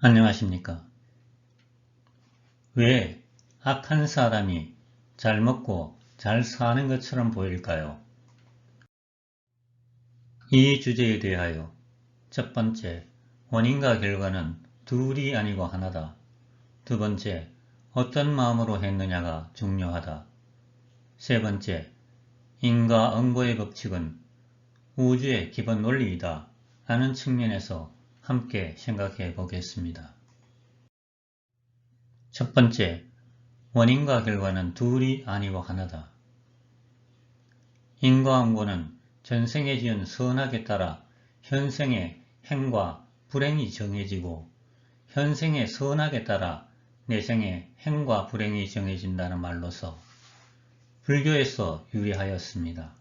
안녕하십니까. 왜 악한 사람이 잘 먹고 잘 사는 것처럼 보일까요? 이 주제에 대하여 첫 번째, 원인과 결과는 둘이 아니고 하나다. 두 번째, 어떤 마음으로 했느냐가 중요하다. 세 번째, 인과응보의 법칙은 우주의 기본 원리이다 라는 측면에서 함께 생각해 보겠습니다. 첫 번째, 원인과 결과는 둘이 아니고 하나다. 인과응보는 전생에 지은 선악에 따라 현생의 행과 불행이 정해지고 현생의 선악에 따라 내생의 행과 불행이 정해진다는 말로서 불교에서 유래하였습니다.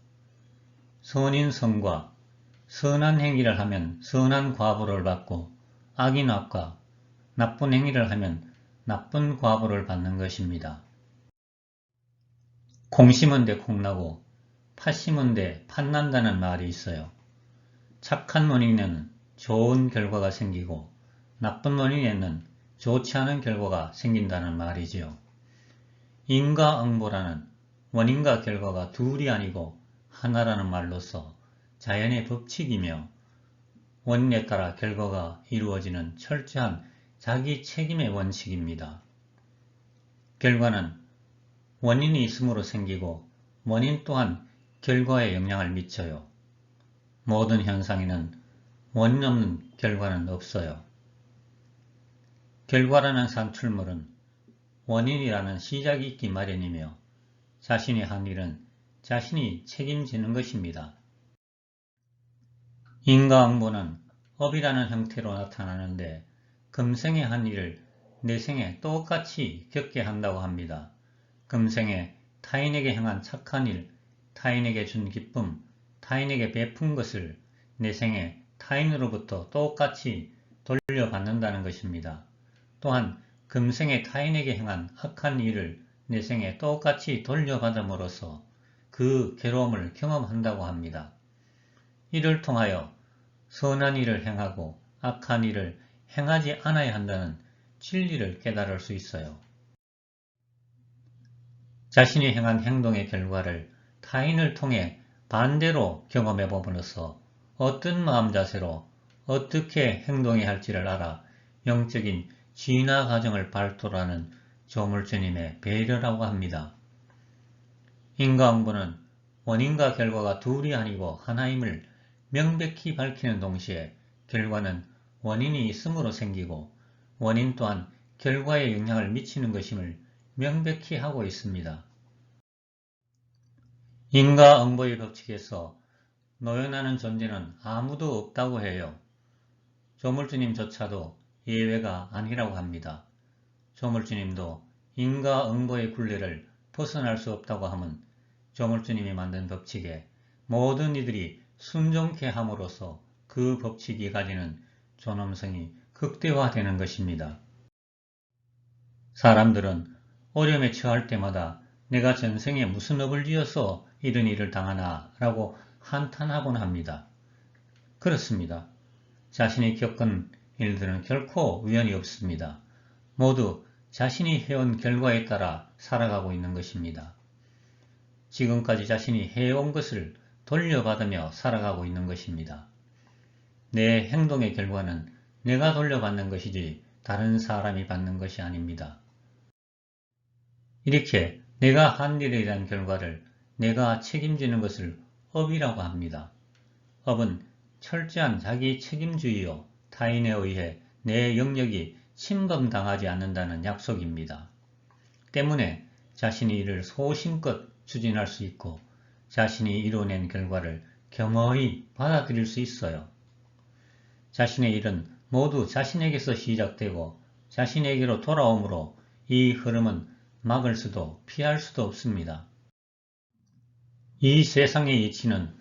선인선과 선한 행위를 하면 선한 과보를 받고 악인 악과 나쁜 행위를 하면 나쁜 과보를 받는 것입니다. 콩 심은 데 콩나고 팥 심은 데 팥난다는 말이 있어요. 착한 원인에는 좋은 결과가 생기고 나쁜 원인에는 좋지 않은 결과가 생긴다는 말이지요. 인과응보라는 원인과 결과가 둘이 아니고 하나라는 말로서 자연의 법칙이며 원인에 따라 결과가 이루어지는 철저한 자기 책임의 원칙입니다. 결과는 원인이 있음으로 생기고 원인 또한 결과에 영향을 미쳐요. 모든 현상에는 원인 없는 결과는 없어요. 결과라는 산출물은 원인이라는 시작이 있기 마련이며 자신이 한 일은 자신이 책임지는 것입니다. 인과응보는 업이라는 형태로 나타나는데 금생에 한 일을 내생에 똑같이 겪게 한다고 합니다. 금생에 타인에게 행한 착한 일, 타인에게 준 기쁨, 타인에게 베푼 것을 내생에 타인으로부터 똑같이 돌려받는다는 것입니다. 또한 금생에 타인에게 행한 악한 일을 내생에 똑같이 돌려받음으로써 그 괴로움을 경험한다고 합니다. 이를 통하여 선한 일을 행하고 악한 일을 행하지 않아야 한다는 진리를 깨달을 수 있어요. 자신이 행한 행동의 결과를 타인을 통해 반대로 경험해 봄으로써 어떤 마음 자세로 어떻게 행동해야 할지를 알아 영적인 진화 과정을 발도하는 조물주님의 배려라고 합니다. 인과응보는 원인과 결과가 둘이 아니고 하나임을 명백히 밝히는 동시에 결과는 원인이 있음으로 생기고 원인 또한 결과에 영향을 미치는 것임을 명백히 하고 있습니다. 인과응보의 법칙에서 노연하는 존재는 아무도 없다고 해요. 조물주님조차도 예외가 아니라고 합니다. 조물주님도 인과응보의 굴레를 벗어날 수 없다고 하면 조물주님이 만든 법칙에 모든 이들이 순종케 함으로써 그 법칙이 가지는 존엄성이 극대화되는 것입니다. 사람들은 어려움에 처할 때마다 내가 전생에 무슨 업을 지어서 이런 일을 당하나 라고 한탄하곤 합니다. 그렇습니다. 자신이 겪은 일들은 결코 우연이 없습니다. 모두 자신이 해온 결과에 따라 살아가고 있는 것입니다. 지금까지 자신이 해온 것을 돌려받으며 살아가고 있는 것입니다. 내 행동의 결과는 내가 돌려받는 것이지 다른 사람이 받는 것이 아닙니다. 이렇게 내가 한 일에 대한 결과를 내가 책임지는 것을 업이라고 합니다. 업은 철저한 자기 책임주의요 타인에 의해 내 영역이 침범당하지 않는다는 약속입니다. 때문에 자신이 이를 소신껏 추진할 수 있고 자신이 이뤄낸 결과를 겸허히 받아들일 수 있어요. 자신의 일은 모두 자신에게서 시작되고 자신에게로 돌아오므로 이 흐름은 막을 수도 피할 수도 없습니다. 이 세상의 이치는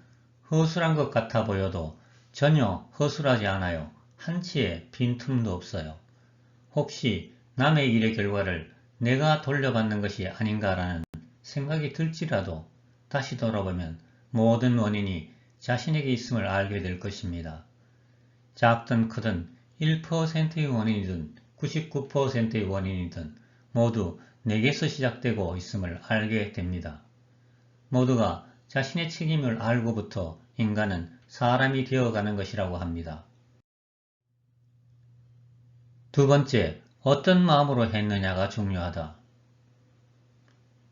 허술한 것 같아 보여도 전혀 허술하지 않아요. 한치의 빈틈도 없어요. 혹시 남의 일의 결과를 내가 돌려받는 것이 아닌가라는 생각이 들지라도 다시 돌아보면 모든 원인이 자신에게 있음을 알게 될 것입니다. 작든 크든 1%의 원인이든 99%의 원인이든 모두 내게서 시작되고 있음을 알게 됩니다. 모두가 자신의 책임을 알고부터 인간은 사람이 되어가는 것이라고 합니다. 두 번째, 어떤 마음으로 했느냐가 중요하다.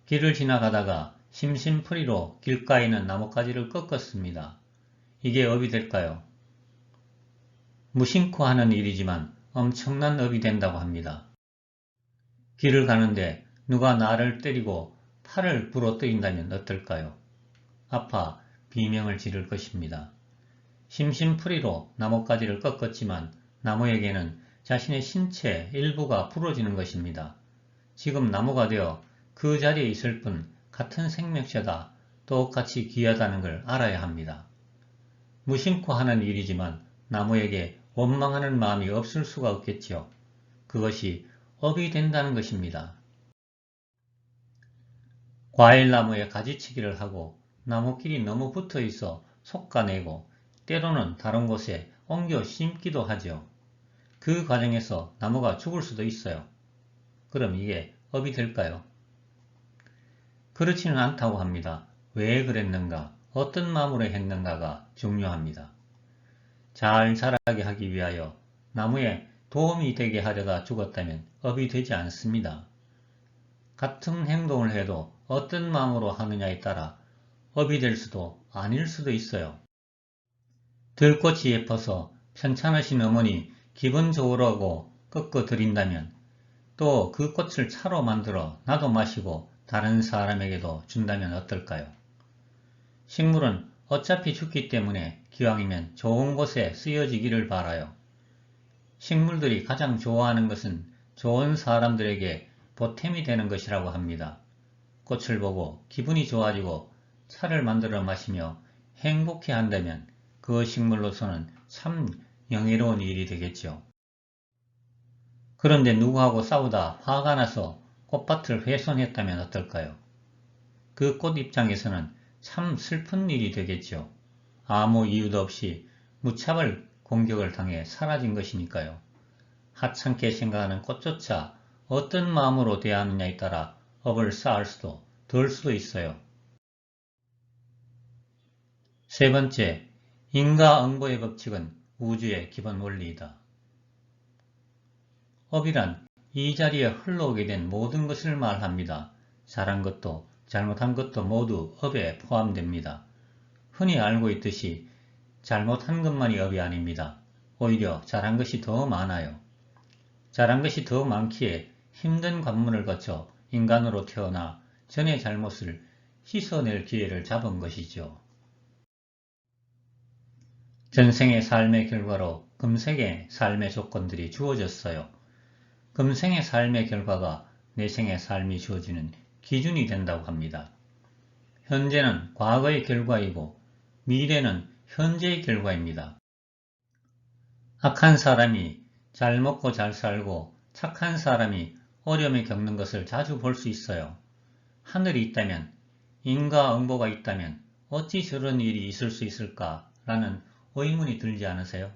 길을 지나가다가 심심풀이로 길가에 있는 나뭇가지를 꺾었습니다. 이게 업이 될까요? 무심코 하는 일이지만 엄청난 업이 된다고 합니다. 길을 가는데 누가 나를 때리고 팔을 부러뜨린다면 어떨까요? 아파 비명을 지를 것입니다. 심심풀이로 나뭇가지를 꺾었지만 나무에게는 자신의 신체 일부가 부러지는 것입니다. 지금 나무가 되어 그 자리에 있을 뿐 같은 생명체다 똑같이 귀하다는 걸 알아야 합니다. 무심코 하는 일이지만 나무에게 원망하는 마음이 없을 수가 없겠지요. 그것이 업이 된다는 것입니다. 과일나무에 가지치기를 하고 나무끼리 너무 붙어 있어 솎아내고 때로는 다른 곳에 옮겨 심기도 하죠. 그 과정에서 나무가 죽을 수도 있어요. 그럼 이게 업이 될까요? 그렇지는 않다고 합니다. 왜 그랬는가, 어떤 마음으로 했는가가 중요합니다. 잘 자라게 하기 위하여 나무에 도움이 되게 하려다 죽었다면 업이 되지 않습니다. 같은 행동을 해도 어떤 마음으로 하느냐에 따라 업이 될 수도 아닐 수도 있어요. 들꽃이 예뻐서 편찮으신 어머니 기분 좋으라고 꺾어 드린다면 또 그 꽃을 차로 만들어 나도 마시고 다른 사람에게도 준다면 어떨까요? 식물은 어차피 죽기 때문에 기왕이면 좋은 곳에 쓰여지기를 바라요. 식물들이 가장 좋아하는 것은 좋은 사람들에게 보탬이 되는 것이라고 합니다. 꽃을 보고 기분이 좋아지고 차를 만들어 마시며 행복해 한다면 그 식물로서는 참 영예로운 일이 되겠죠. 그런데 누구하고 싸우다 화가 나서 꽃밭을 훼손했다면 어떨까요? 그 꽃 입장에서는 참 슬픈 일이 되겠죠. 아무 이유도 없이 무차별 공격을 당해 사라진 것이니까요. 하찮게 생각하는 꽃조차 어떤 마음으로 대하느냐에 따라 업을 쌓을 수도 덜 수도 있어요. 세 번째, 인과응보의 법칙은 우주의 기본 원리이다. 업이란 이 자리에 흘러오게 된 모든 것을 말합니다. 잘한 것도 잘못한 것도 모두 업에 포함됩니다. 흔히 알고 있듯이 잘못한 것만이 업이 아닙니다. 오히려 잘한 것이 더 많아요. 잘한 것이 더 많기에 힘든 관문을 거쳐 인간으로 태어나 전의 잘못을 씻어낼 기회를 잡은 것이죠. 전생의 삶의 결과로 금생의 삶의 조건들이 주어졌어요. 금생의 삶의 결과가 내생의 삶이 주어지는 기준이 된다고 합니다. 현재는 과거의 결과이고 미래는 현재의 결과입니다. 악한 사람이 잘 먹고 잘 살고 착한 사람이 어려움을 겪는 것을 자주 볼 수 있어요. 하늘이 있다면, 인과응보가 있다면 어찌 저런 일이 있을 수 있을까라는 의문이 들지 않으세요?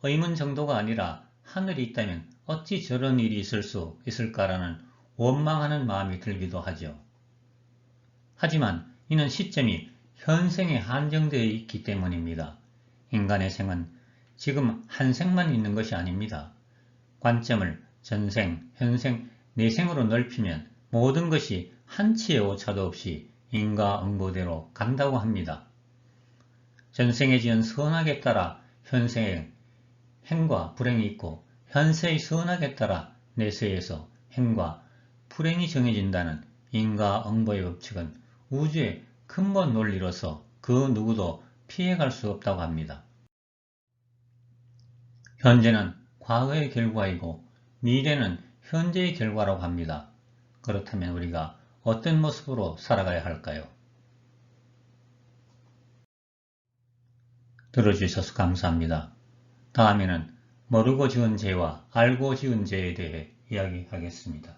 의문 정도가 아니라 하늘이 있다면 어찌 저런 일이 있을 수 있을까라는 원망하는 마음이 들기도 하죠. 하지만 이는 시점이 현생에 한정되어 있기 때문입니다. 인간의 생은 지금 한 생만 있는 것이 아닙니다. 관점을 전생, 현생, 내생으로 넓히면 모든 것이 한치의 오차도 없이 인과응보대로 간다고 합니다. 전생에 지은 선악에 따라 현생에 행과 불행이 있고 현세의 선악에 따라 내세에서 행과 불행이 정해진다는 인과응보의 법칙은 우주의 근본 논리로서 그 누구도 피해갈 수 없다고 합니다. 현재는 과거의 결과이고 미래는 현재의 결과라고 합니다. 그렇다면 우리가 어떤 모습으로 살아가야 할까요? 들어주셔서 감사합니다. 다음에는 모르고 지은 죄와 알고 지은 죄에 대해 이야기하겠습니다.